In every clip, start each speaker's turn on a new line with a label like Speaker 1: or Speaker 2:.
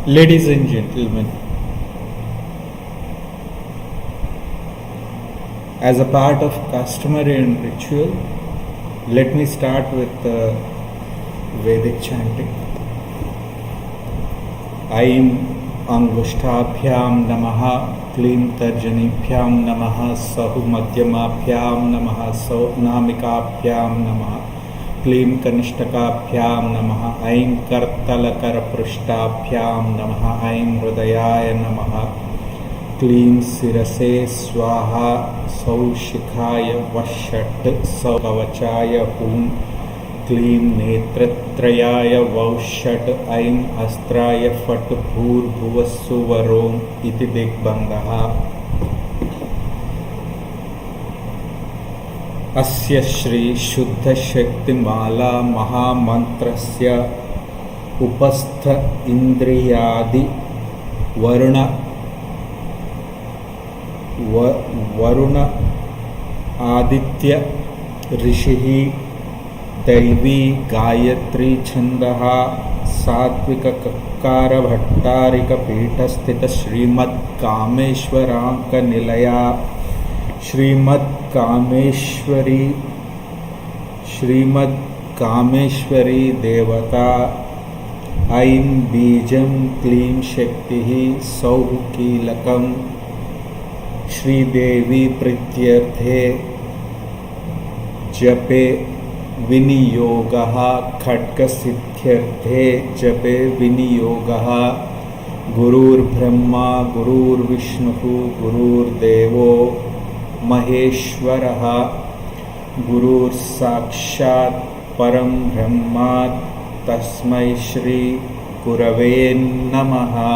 Speaker 1: Ladies and gentlemen, as a part of customary and ritual, let me start with the Vedic chanting. Aim Angushtabhyam Namaha, Klim Tarjanibhyam Namaha, Sahu Madhyamabhyam Namaha, Sahu Namikabhyam Namaha, Klim Kanishtakabhyam Namaha, Aim Kartalakaraprishtabhyam Namaha, Aim Hridayaya Namaha, Klim Sirase Swaha, Sau Shikhaya Vashat, Sau Kavachaya Hum, Klim Netratrayaya Vaushat, Aim Astraya Fat Bhur Bhuvasuvarom Iti Digbandhaha. Asya Shri Shuddha Shakti Mala Mahamantrasya Upastha Indriyadi Varuna Aditya Rishihi Daivi Gayatri Chandaha Satvika Kakara Bhattarika Peethasthita Srimad Kameshwaranka Nilaya Srimad Kameshwari Devata Aim Bijam Klim Shaktihi Sauh Kilakam Shri Devi Prityarthe Jape Viniyogaha Khatka Siddhyarthe Jape Viniyogaha Gurur Brahma Gurur Vishnuhu Gurur Devo Maheshwaraha Gurur Sakshat Param Brahmat Tasmai Shri Gurave Namaha.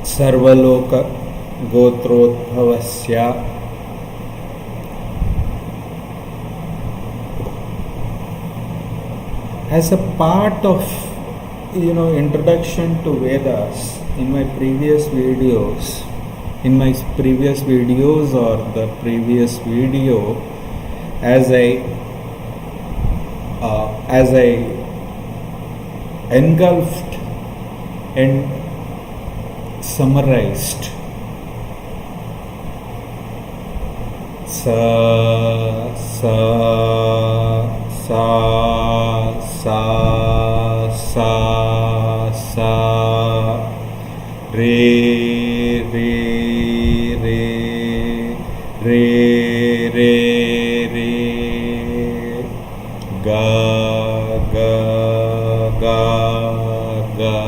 Speaker 1: Sarvaloka Gotrodbhavasya as a part of introduction to Vedas in my previous videos or the previous video, as I engulfed and summarized sa sa sa sa sa sa re re re re re re ga ga ga ga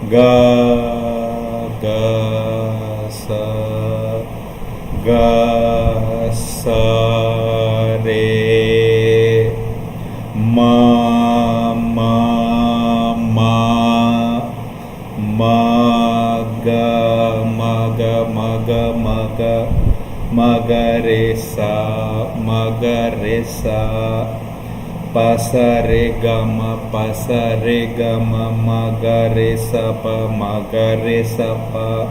Speaker 1: ga ga sa re ma ma ma ma ga ma ga ma ga ma ga ma ga re sa pa sa re ga ma ga re sa pa ma ga re sa pa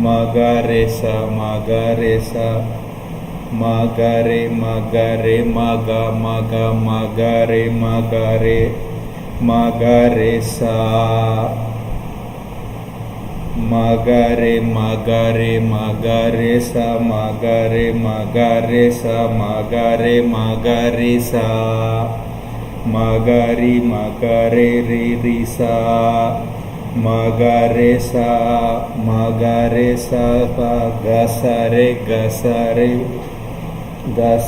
Speaker 1: ma ga re sa ma ga re sa ma ga re ma ga re ma ga ma ga ma ga re ma ga re ma ga re sa ma ga re ma ga re ma ga re sa ma ga re ma ga re sa ma ga re ma ga re sa ma ga ri ma ga re re ri sa ma ga re sa ma ga re sa pa ga sa re ri sa ga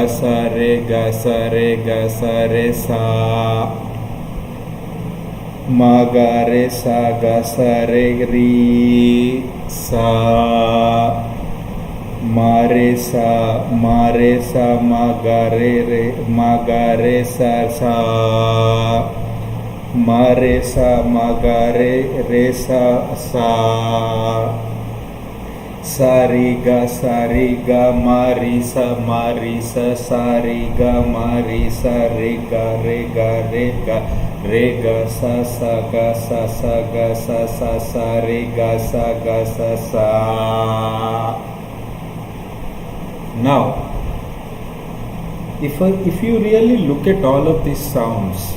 Speaker 1: sa re sa ma ga re sa ga sa re ri sa ma re sa ma ga re sa ma re sa ma ga re sa sa ri ga ma ri sa sa ri ga ma ri sa re ga re ga sa ga sa re ga sa. Now if you really look at all of these sounds,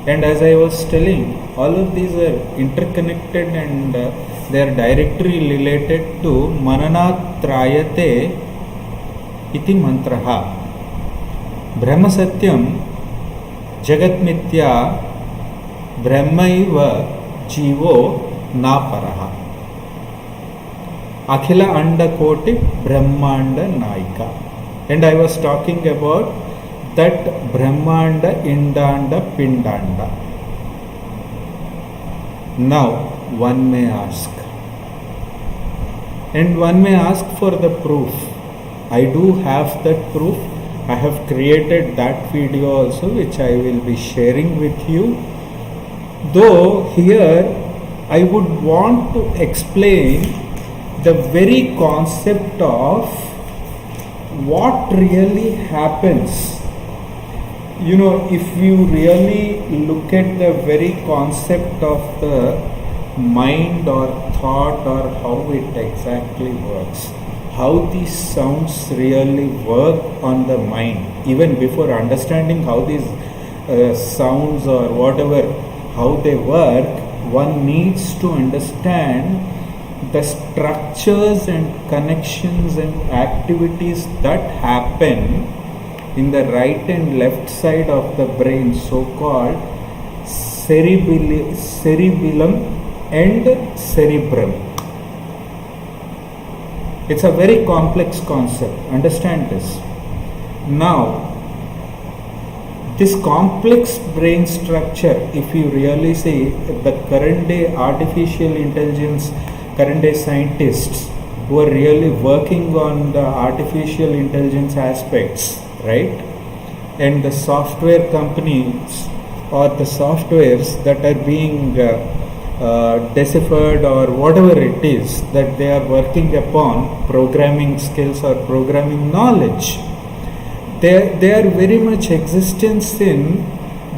Speaker 1: and as I was telling, all of these are interconnected and they are directly related to Mananat Trayate iti mantraha. Brahma Satyam Jagat Mithya Brahmaiva Jivo Naparaha. Akhila Anda Koti Brahmanda Naika. And I was talking about that Brahmanda, Indanda, Pindanda. Now, one may ask, and one may ask for the proof. I do have that proof. I have created that video also, which I will be sharing with you. Though here I would want to explain the very concept of what really happens. You know, if you really look at the very concept of the mind or thought or how it exactly works, how these sounds really work on the mind, even before understanding how these sounds or whatever, how they work, one needs to understand the structures and connections and activities that happen in the right and left side of the brain, so-called cerebellum and cerebrum. It's a very complex concept. Understand this. Now, this complex brain structure, if you really see the current day artificial intelligence, current day scientists who are really working on the artificial intelligence aspects, right? And the software companies or the softwares that are being deciphered or whatever it is that they are working upon, programming skills or programming knowledge, they are very much existence in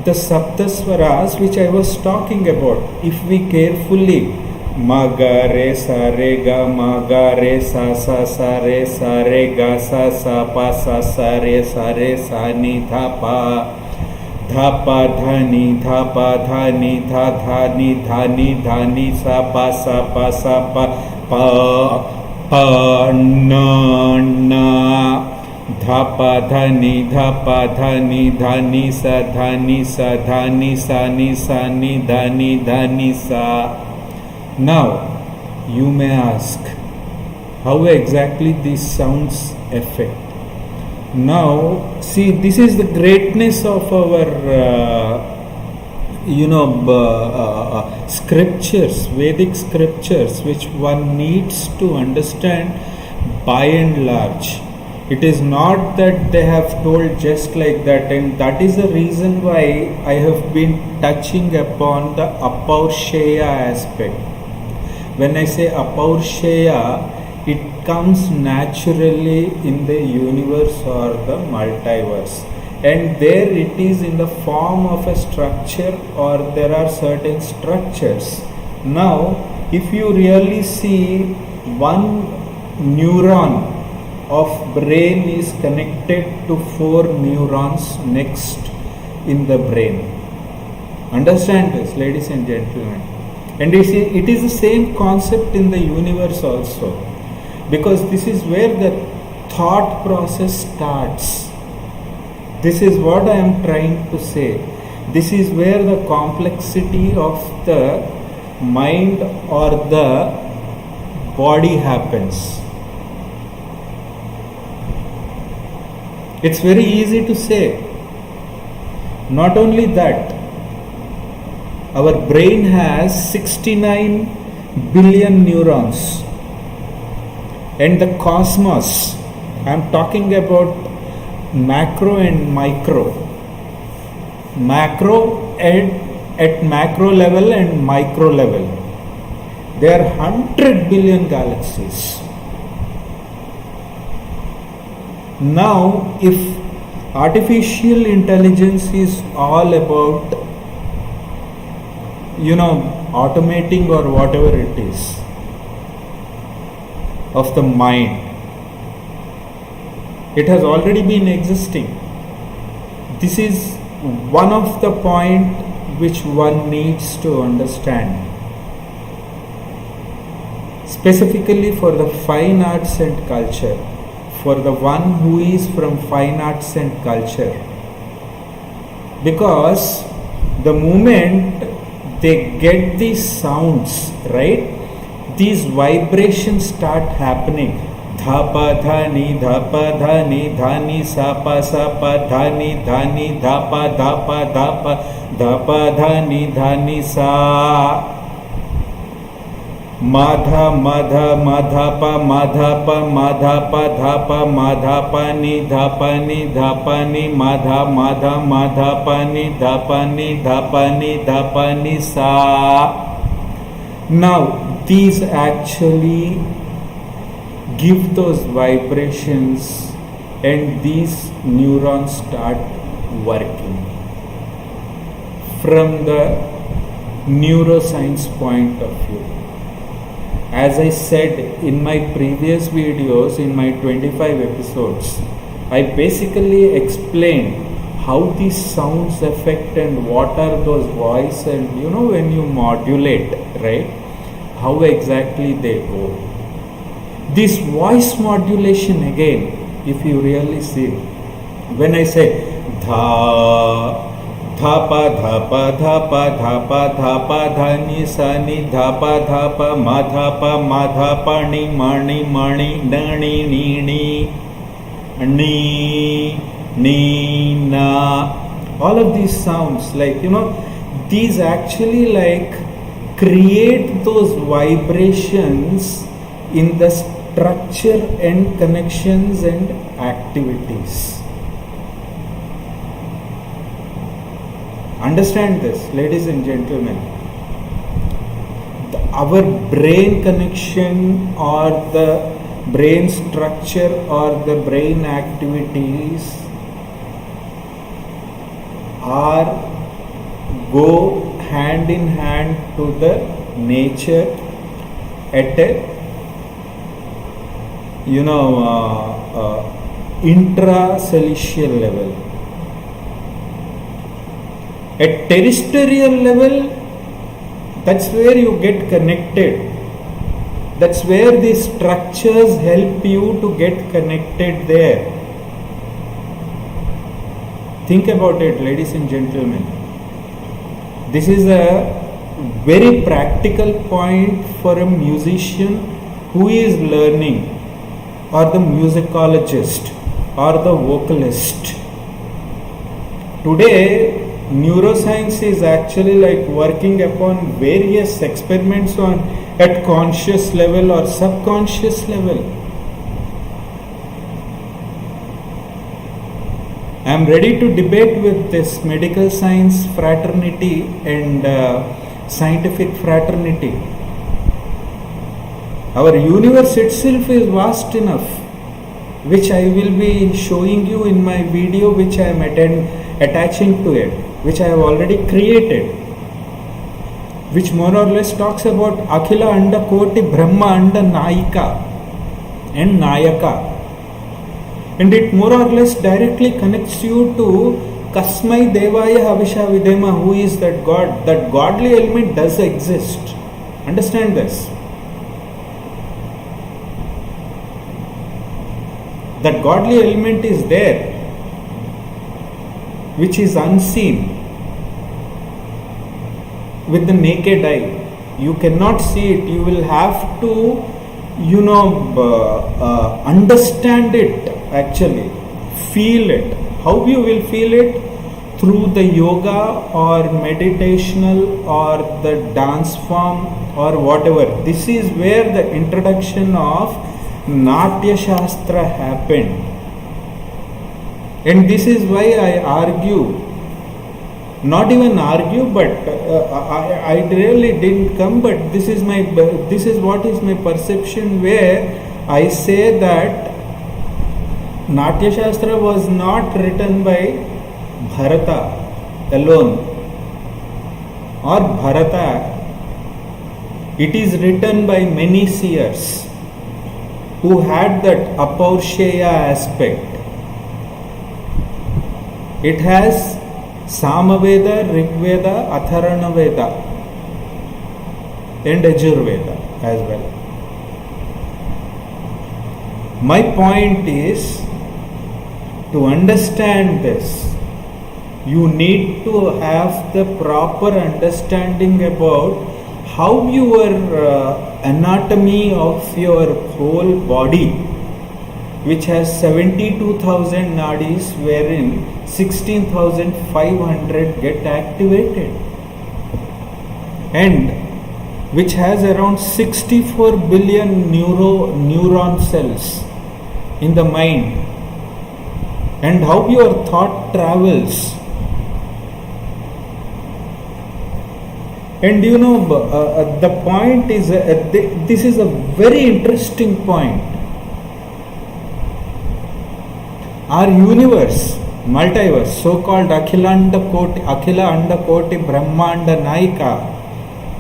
Speaker 1: the Saptaswaras which I was talking about. If we carefully ma ga re sa re ga ma ga re sa re ga sa pa re sa ni dha pa dha ni dha ni sa pa pa na dha pa dha ni sa ni sa. Now, you may ask, how exactly these sounds affect? Now, see, this is the greatness of our, scriptures, Vedic scriptures, which one needs to understand by and large. It is not that they have told just like that, and that is the reason why I have been touching upon the Apausheya aspect. When I say Apausheya, it comes naturally in the universe or the multiverse, and there it is in the form of a structure, or there are certain structures. Now, if you really see, one neuron of brain is connected to 4 neurons next in the brain. Understand this, ladies and gentlemen. And you see, it is the same concept in the universe also, because this is where the thought process starts. This is what I am trying to say. This is where the complexity of the mind or the body happens. It's very easy to say. Not only that, our brain has 69 billion neurons, and the cosmos, I am talking about macro and micro. Macro at macro level and micro level. There are 100 billion galaxies. Now, if artificial intelligence is all about, automating or whatever it is of the mind, It has already been existing. This is one of the point which one needs to understand. Specifically for the fine arts and culture, for the one who is from fine arts and culture. Because the moment they get these sounds, right, these vibrations start happening. Dhapa dhani dhani sapa dhani dhapa dhapa dhani sa. Madha madhapa dhapa ni dhapa ni sa. Now these actually give those vibrations and these neurons start working from the neuroscience point of view. As I said in my previous videos, in my 25 episodes, I basically explained how these sounds affect and what are those voice, and when you modulate, right, how exactly they go. This voice modulation again, if you really see, when I say dhapa dhani sani dhapa madhapa ni mani nani ni na, all of these sounds, like these actually like create those vibrations in the structure and connections and activities. Understand this, ladies and gentlemen. Our brain connection or the brain structure or the brain activities go hand in hand to the nature at a intracellular level. At terrestrial level, that's where you get connected. That's where these structures help you to get connected there. Think about it, ladies and gentlemen. This is a very practical point for a musician who is learning, or the musicologist, or the vocalist. Today, neuroscience is actually like working upon various experiments on at conscious level or subconscious level. I am ready to debate with this medical science fraternity and scientific fraternity. Our universe itself is vast enough, which I will be showing you in my video, which I am attaching to it, which I have already created, which more or less talks about Akhila Anda Koti Brahma Anda Nayika and Nayaka. And it more or less directly connects you to Kasmai Devaya Havisha Videma, who is that God. That godly element does exist. Understand this. That godly element is there, which is unseen with the naked eye. You cannot see it. You will have to, understand it actually. Feel it. How you will feel it? Through the yoga or meditational or the dance form or whatever. This is where the introduction of Natya Shastra happened. And this is why I argue, not even argue, but I really didn't come, but this is what is my perception, where I say that Natya Shastra was not written by Bharata alone or Bharata. It is written by many seers who had that Apaursheya aspect. It has Samaveda, Rigveda, Atharana Veda and Yajurveda as well. My point is, to understand this, you need to have the proper understanding about how your anatomy of your whole body, which has 72,000 nadis, wherein 16,500 get activated, and which has around 64 billion neuron cells in the mind, and how your thought travels. And the point is, this is a very interesting point. Our universe, multiverse, so-called Akhila Anda Koti Brahmanda Naika,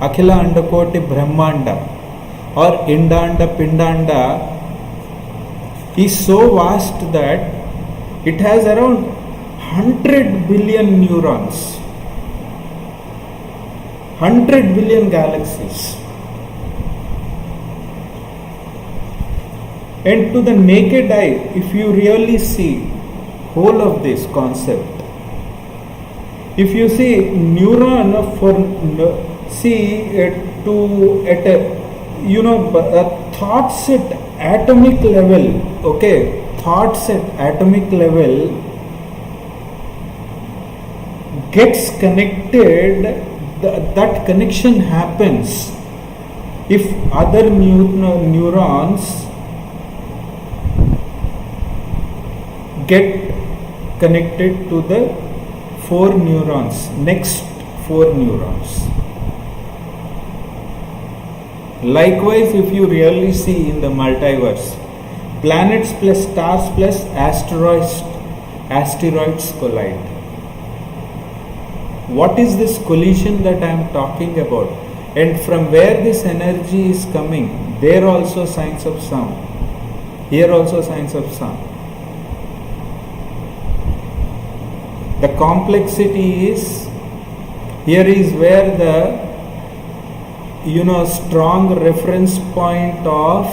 Speaker 1: Akhila Anda Koti Brahmanda, or Indanda Pindanda, is so vast that it has around 100 billion neurons, 100 billion galaxies. And to the naked eye, if you really see whole of this concept, if you see neuron thoughts at atomic level, thoughts at atomic level gets connected, that connection happens if other neurons get connected to the next four neurons. Likewise, if you really see in the multiverse, planets plus stars plus asteroids collide. What is this collision that I am talking about? And from where this energy is coming? There also signs of sound. Here also signs of sound. The complexity is, here is where the strong reference point of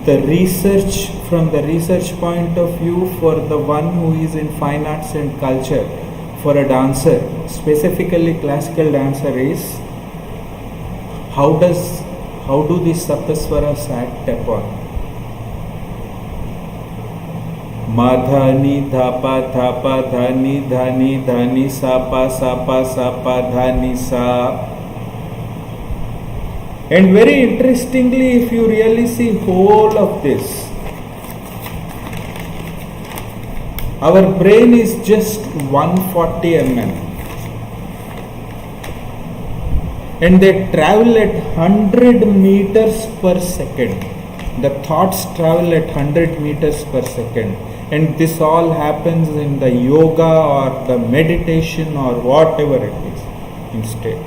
Speaker 1: the research, from the research point of view for the one who is in fine arts and culture, for a dancer, specifically classical dancer, is how do these saptaswaras act upon? Madhani dhapa dhapa dhani dhani dhani sapa sapa sapa dhani sa. And very interestingly, if you really see whole of this, our brain is just 140 mm, and they travel at 100 meters per second. The thoughts travel at 100 meters per second. And this all happens in the yoga or the meditation or whatever it is instead,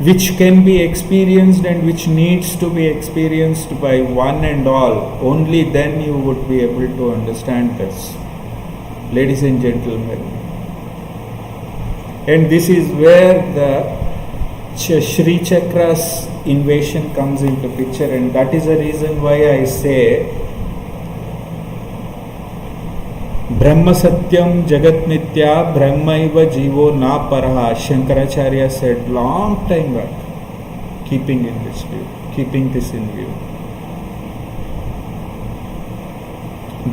Speaker 1: which can be experienced and which needs to be experienced by one and all. Only then you would be able to understand this, ladies and gentlemen. And this is where the Shri Chakra's invasion comes into picture, and that is the reason why I say Brahma Satyam Jagat Nitya Brahmaiva Jivo Na Paraha. Shankaracharya said long time back, keeping this in view.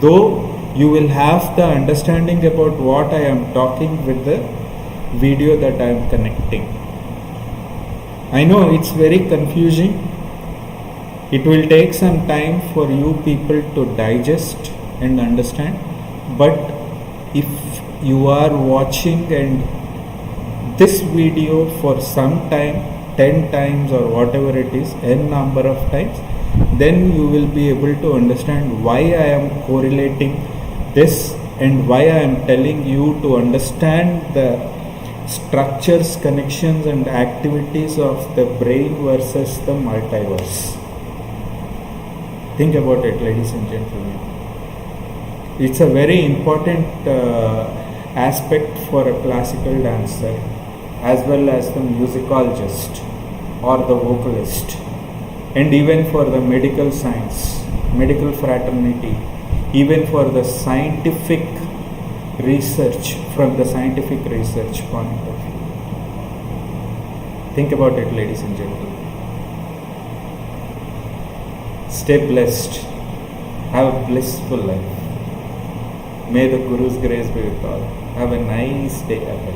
Speaker 1: Though you will have the understanding about what I am talking with the video that I am connecting. I know it's very confusing. It will take some time for you people to digest and understand. But if you are watching and this video for some time, 10 times or whatever it is, n number of times, then you will be able to understand why I am correlating this and why I am telling you to understand the structures, connections and activities of the brain versus the multiverse. Think about it, ladies and gentlemen. It's a very important aspect for a classical dancer, as well as the musicologist or the vocalist, and even for the medical science, medical fraternity, even for the scientific research, from the scientific research point of view. Think about it, ladies and gentlemen. Stay blessed. Have a blissful life. May the Guru's grace be with all. Have a nice day ahead.